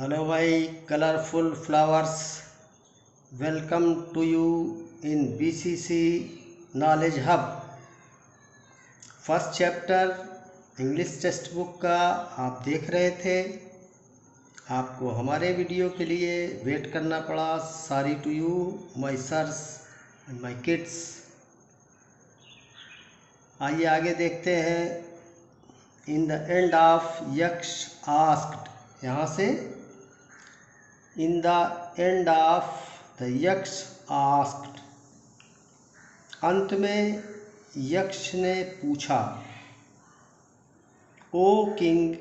Hello भाई, colourful flowers, welcome to you in BCC knowledge hub. First chapter English textbook का आप देख रहे थे। आपको हमारे वीडियो के लिए वेट करना पड़ा। Sorry to you my sirs and my kids. आइए आगे देखते हैं। In the end of Yaksha asked, यहाँ से in the end of the Yaksha asked, अंत में यक्ष ने पूछा, ओ किंग,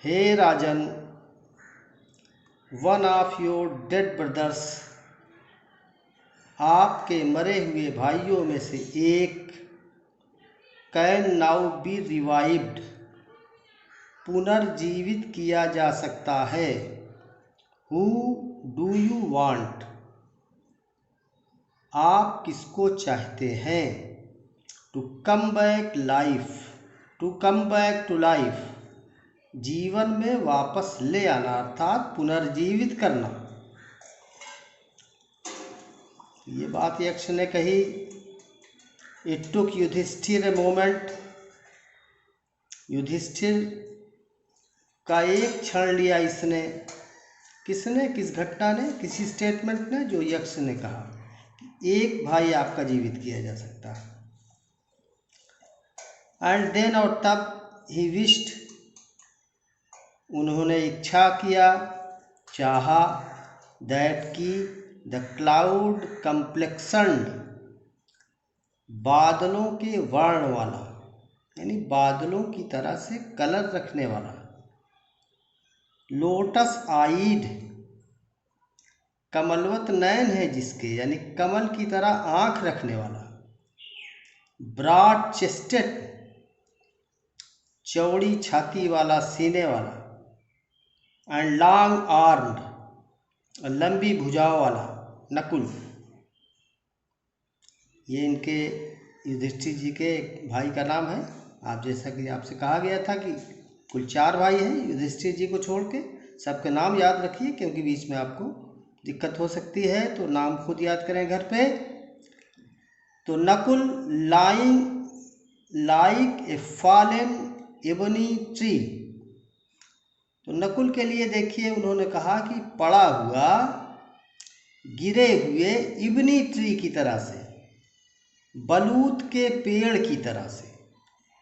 हे राजन, one of your dead brothers, आपके मरे हुए भाइयों में से एक, कैन नाउ बी रिवाइव्ड, पुनर्जीवित किया जा सकता है। हु डू यू वांट, आप किसको चाहते हैं। To come back life, to come back to life, जीवन में वापस ले आना अर्थात पुनर्जीवित करना। ये बात यक्ष ने कही। It took Yudhishthira a moment, Yudhishthira का एक क्षण लिया इसने। किसने, किस घटना ने, किसी स्टेटमेंट ने, जो यक्ष ने कहा एक भाई आपका जीवित किया जा सकता है। एंड देन, और तब, ही विश्ड, उन्होंने इच्छा किया, चाहा, दैट की, द क्लाउड कम्प्लेक्सन्ड, बादलों के वर्ण वाला, यानी बादलों की तरह से कलर रखने वाला, लोटस आइड, कमलवत नयन है जिसके, यानी कमल की तरह आंख रखने वाला, ब्रॉड चेस्टेड, चौड़ी छाती वाला, सीने वाला, एंड लॉन्ग आर्म्ड, लंबी भुजाओं वाला, नकुल। ये इनके युधिष्ठिर जी के भाई का नाम है। आप जैसा कि आपसे कहा गया था कि कुल 4 भाई हैं युधिष्ठिर जी को छोड़ के। सबके नाम याद रखिए क्योंकि बीच में आपको दिक्कत हो सकती है, तो नाम खुद याद करें घर पे। तो Nakul lying like a fallen ebony tree, तो नकुल के लिए देखिए उन्होंने कहा कि पड़ा हुआ, गिरे हुए इबनी ट्री की तरह से, बलूत के पेड़ की तरह से।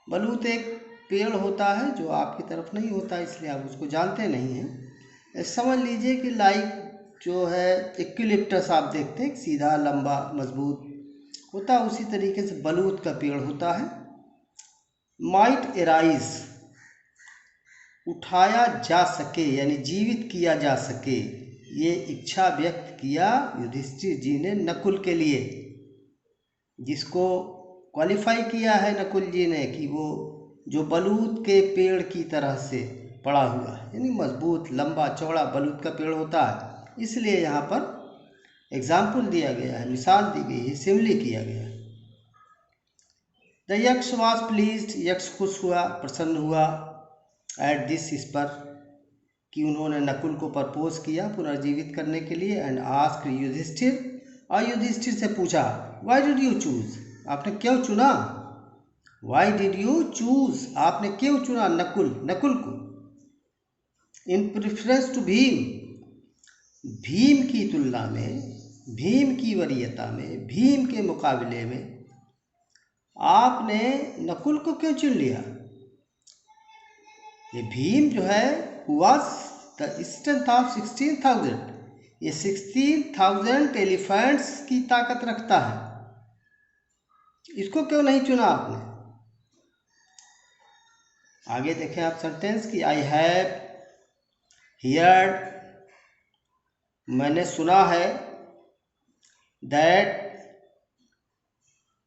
बलूत एक पेड़ होता है जो आपकी तरफ नहीं होता, इसलिए आप उसको जानते नहीं हैं। समझ लीजिए कि लाइक जो है इक्विलिप्टस आप देखते हैं, सीधा लंबा मजबूत होता, उसी तरीके से बलूत का पेड़ होता है। माइट एराइज, उठाया जा सके, यानी जीवित किया जा सके, ये इच्छा व्यक्त किया युधिष्ठिर जी ने नकुल के लिए, जिसको क्वालिफाई किया है नकुल जी ने कि वो जो बलूत के पेड़ की तरह से पड़ा हुआ है, यानी मजबूत लंबा चौड़ा बलूत का पेड़ होता है। इसलिए यहाँ पर एग्जाम्पल दिया गया है, मिसाल दी गई है, सिमिली किया गया है। द यक्ष वॉज प्लीज्ड, यक्ष खुश हुआ, प्रसन्न हुआ, एट दिस, इस पर, कि उन्होंने नकुल को प्रपोज किया पुनर्जीवित करने के लिए। एंड आस्क्ड युधिष्ठिर, और युधिष्ठिर से पूछा, व्हाई डिड यू चूज, आपने क्यों चुना। व्हाई डिड यू चूज, आपने क्यों चुना नकुल को। इन प्रेफरेंस टू भीम, भीम की तुलना में, भीम की वरीयता में, भीम के मुकाबले में आपने नकुल को क्यों चुन लिया। ये भीम जो है वॉज द स्ट्रेंथ ऑफ 16,000, ये 16,000 एलिफेंट्स की ताकत रखता है, इसको क्यों नहीं चुना आपने। आगे देखें आप सेंटेंस की, आई हैव हियर्ड, मैंने सुना है, that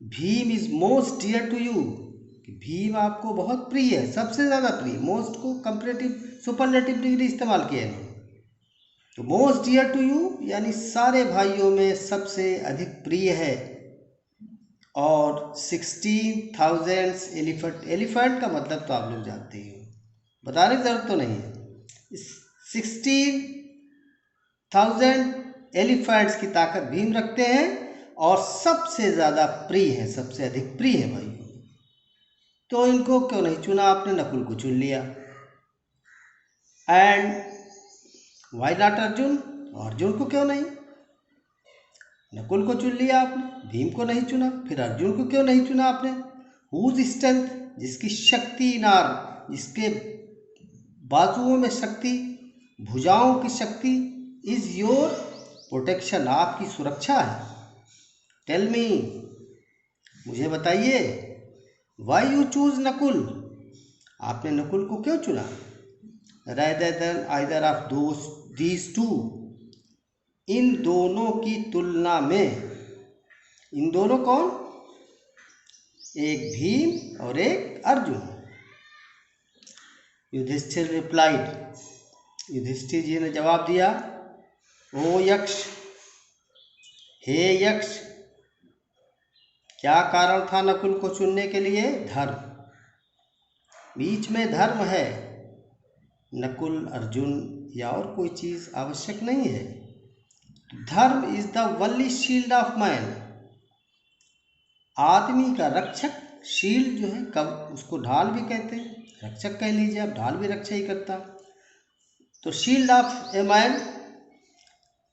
Bhima is most dear to you, Bhima आपको बहुत प्रिय है, सबसे ज़्यादा प्रिय। मोस्ट को कंपैरेटिव सुपरलेटिव डिग्री इस्तेमाल किया है, तो मोस्ट डियर टू यू यानी सारे भाइयों में सबसे अधिक प्रिय है। और 16,000 एलिफेंट, एलिफेंट का मतलब तो आप लोग जानते ही हो, बताने की जरूरत तो नहीं है। इस 16,000 एलिफेंट्स की ताकत भीम रखते हैं और सबसे ज़्यादा प्रिय है, सबसे अधिक प्रिय है भाई। तो इनको क्यों नहीं चुना आपने, नकुल को चुन लिया। And why not Arjuna, Arjuna को क्यों नहीं, नकुल को चुन लिया आपने, भीम को नहीं चुना, फिर अर्जुन को क्यों नहीं चुना आपने। हुज स्ट्रेंथ, जिसकी शक्ति नार, जिसके बाजुओं में शक्ति, भुजाओं की शक्ति, इज योर प्रोटेक्शन, आपकी सुरक्षा है। टेल मी, मुझे बताइए, वाई यू चूज नकुल, आपने नकुल को क्यों चुना, rather than either of these two, इन दोनों की तुलना में। इन दोनों कौन, एक भीम और एक अर्जुन। युधिष्ठिर रिप्लाइड, युधिष्ठिर जी ने जवाब दिया, ओ यक्ष, हे यक्ष, क्या कारण था नकुल को चुनने के लिए, धर्म, बीच में धर्म है, नकुल अर्जुन या और कोई चीज़ आवश्यक नहीं है। धर्म is the only shield of man, आदमी का रक्षक, शील्ड जो है, कब उसको ढाल भी कहते हैं, रक्षक कह लीजिए आप, ढाल भी रक्षा ही करता। तो शील्ड ऑफ ए मैन,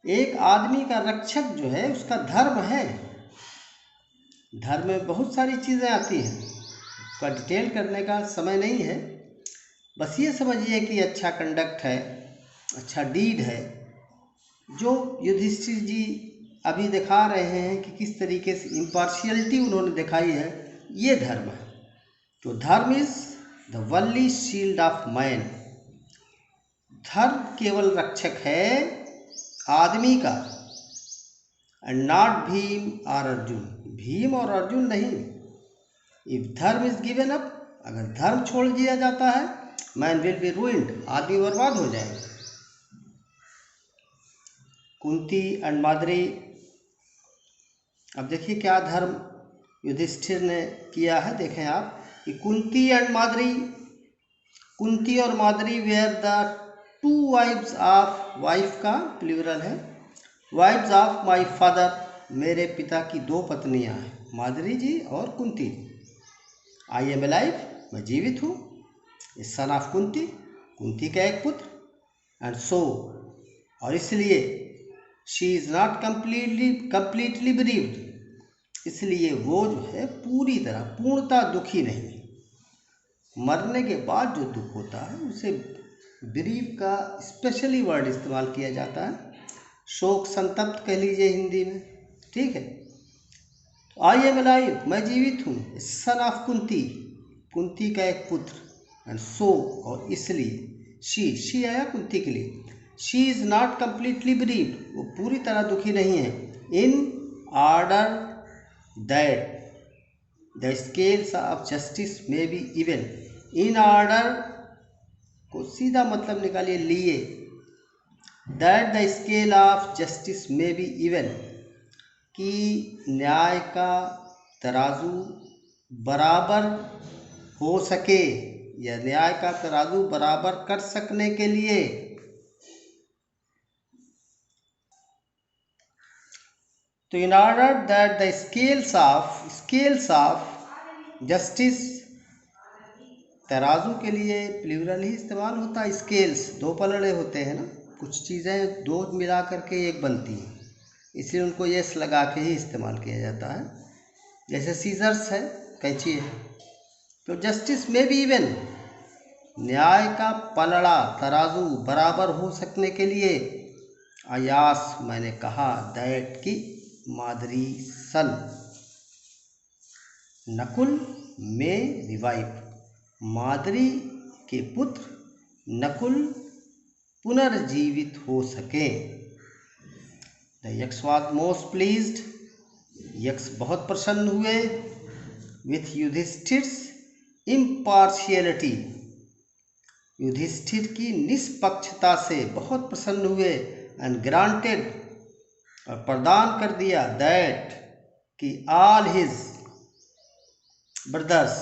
एक आदमी का रक्षक जो है उसका धर्म है। धर्म में बहुत सारी चीज़ें आती हैं, उसका डिटेल करने का समय नहीं है, बस ये समझिए कि अच्छा कंडक्ट है, अच्छा डीड है, जो युधिष्ठिर जी अभी दिखा रहे हैं कि किस तरीके से इम्पार्शियलिटी उन्होंने दिखाई है, ये धर्म है। तो धर्म is the only shield of man, धर्म केवल रक्षक है आदमी का, एंड नॉट भीम और अर्जुन, भीम और अर्जुन नहीं। इफ धर्म इज गिवन अप, अगर धर्म छोड़ दिया जाता है, मैन विल बी रूइंड, आदमी बर्बाद हो जाएगा। कुंती एंड माद्री, अब देखिए क्या धर्म युधिष्ठिर ने किया है, देखें आप कि कुंती एंड माद्री, कुंती और Madri were the two wives of, wife का प्लूरल है, वाइफ्स ऑफ माय फादर, मेरे पिता की दो पत्नियां हैं, माद्री जी और कुंती। आई एम अलाइव, मैं जीवित हूँ, सन ऑफ कुंती, कुंती का एक पुत्र, एंड सो, और इसलिए, शी इज़ नॉट कम्प्लीटली ब्रीव्ड, इसलिए वो जो है पूरी तरह पूर्णता दुखी नहीं। मरने के बाद जो दुख होता है उसे ब्रीव का स्पेशली वर्ड इस्तेमाल किया जाता है, शोक संतप्त कह लीजिए हिंदी में, ठीक है। आई एम अलाइव, मैं जीवित हूँ, सन ऑफ कुंती, कुंती का एक पुत्र, एंड सो, और इसलिए, शी आया कुंती के लिए, शी इज़ नॉट कम्प्लीटली ब्रीव्ड, वो पूरी तरह दुखी नहीं है, in order that the scales of justice में बी इवन, इन ऑर्डर को सीधा मतलब निकालिए लिए, that the scale of justice में बी इवन, कि न्याय का तराजू बराबर हो सके, या न्याय का तराजू बराबर कर सकने के लिए, तो in order that the scales of justice, तराजू के लिए प्लूरल ही इस्तेमाल होता है, स्केल्स दो पलड़े होते हैं ना, कुछ चीज़ें दो मिला करके एक बनती हैं, इसलिए उनको यस लगा के ही इस्तेमाल किया जाता है, जैसे सीजर्स है, कैंची है। तो जस्टिस में भी इवन, न्याय का पलड़ा तराजू बराबर हो सकने के लिए, आयास, मैंने कहा, दैट की माद्री सन, नकुल में रिवाइव, माद्री के पुत्र नकुल पुनर्जीवित हो सके। द यक्ष वॉज मोस्ट प्लीज्ड, यक्ष बहुत प्रसन्न हुए, विथ युधिष्ठिर्स इम्पार्शियलिटी, युधिष्ठिर की निष्पक्षता से बहुत प्रसन्न हुए, एंड ग्रांटेड, और प्रदान कर दिया, दैट कि all his brothers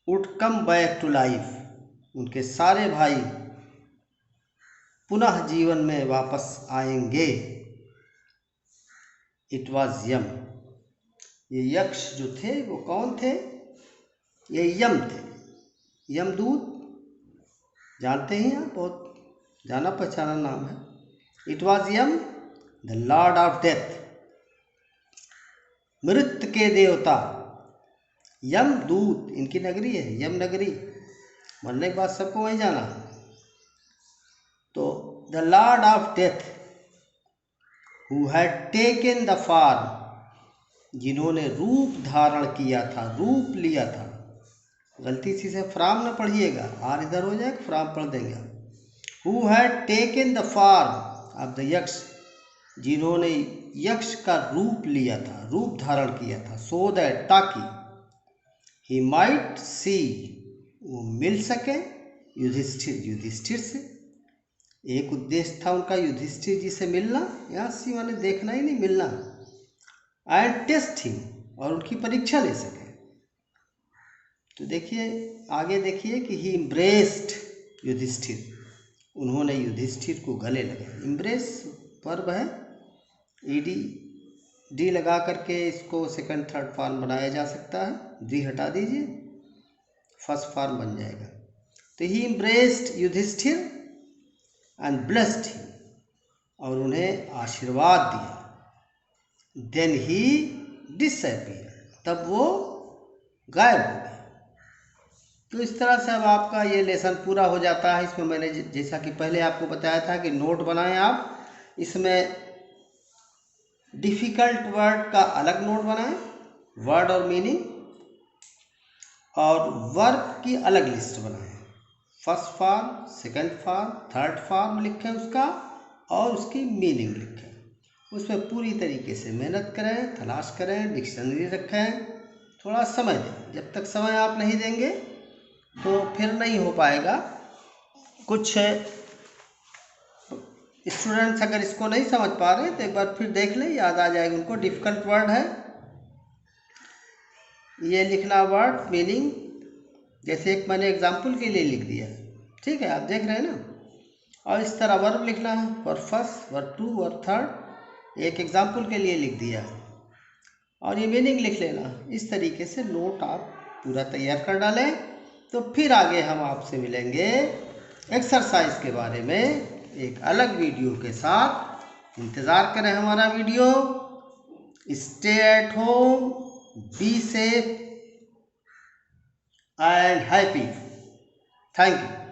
would come back to life, उनके सारे भाई पुनः जीवन में वापस आएंगे। It was Yama. ये यक्ष जो थे वो कौन थे? ये यम थे, यमदूत, जानते ही आप, बहुत जाना पहचाना नाम है। It was Yama the lord of death, मृत्यु के देवता। यमदूत इनकी नगरी है, यम नगरी, मरने के बाद सबको वहीं जाना। तो the lord of death who had taken the form, जिन्होंने रूप धारण किया था, रूप लिया था। गलती से फ्राम न पढ़िएगा, आर इधर हो जाए फ्राम पढ़ देंगे। Who had taken the form of the यक्ष, जिन्होंने यक्ष का रूप लिया था, रूप धारण किया था। सो दैट, ताकि ही माइट सी, वो मिल सके युधिष्ठिर, युधिष्ठिर से। एक उद्देश्य था उनका युधिष्ठिर जी से मिलना, यहाँ सी माने देखना ही नहीं, मिलना। एंड टेस्ट हिम, और उनकी परीक्षा ले सके। तो देखिए आगे देखिए कि ही इम्ब्रेस्ड युधिष्ठिर, उन्होंने युधिष्ठिर को गले लगाया। इम्ब्रेस वर्ब है, ईडी डी लगा करके इसको सेकंड थर्ड फॉर्म बनाया जा सकता है। डी हटा दीजिए, फर्स्ट फॉर्म बन जाएगा। तो he impressed Yudhishthir and blessed him, और उन्हें आशीर्वाद दिया। देन ही डिसअपीयर, तब वो गायब हो गया। तो इस तरह से अब आपका ये लेसन पूरा हो जाता है। इसमें मैंने जैसा कि पहले आपको बताया था कि नोट बनाएं आप, इसमें डिफ़िकल्ट वर्ड का अलग नोट बनाएं, वर्ड और मीनिंग, और वर्ब की अलग लिस्ट बनाएं। First form, second form, third form लिखें उसका, और उसकी मीनिंग लिखें। उसमें पूरी तरीके से मेहनत करें, तलाश करें, डिक्शनरी रखें, थोड़ा समय दें। जब तक समय आप नहीं देंगे तो फिर नहीं हो पाएगा। कुछ स्टूडेंट्स अगर इसको नहीं समझ पा रहे तो एक बार फिर देख लें, याद आ जाएगा उनको। डिफ़िकल्ट वर्ड है, ये लिखना वर्ड मीनिंग, जैसे एक मैंने एग्जाम्पल के लिए लिख दिया, ठीक है, आप देख रहे हैं ना। और इस तरह वर्ब लिखना है, verb first, verb two, verb third, एक एग्जाम्पल के लिए लिख दिया, और ये मीनिंग लिख लेना। इस तरीके से नोट आप पूरा तैयार कर डालें। तो फिर आगे हम आपसे मिलेंगे एक्सरसाइज के बारे में एक अलग वीडियो के साथ। इंतज़ार करें हमारा video. Stay at home, be safe and happy. Thank you.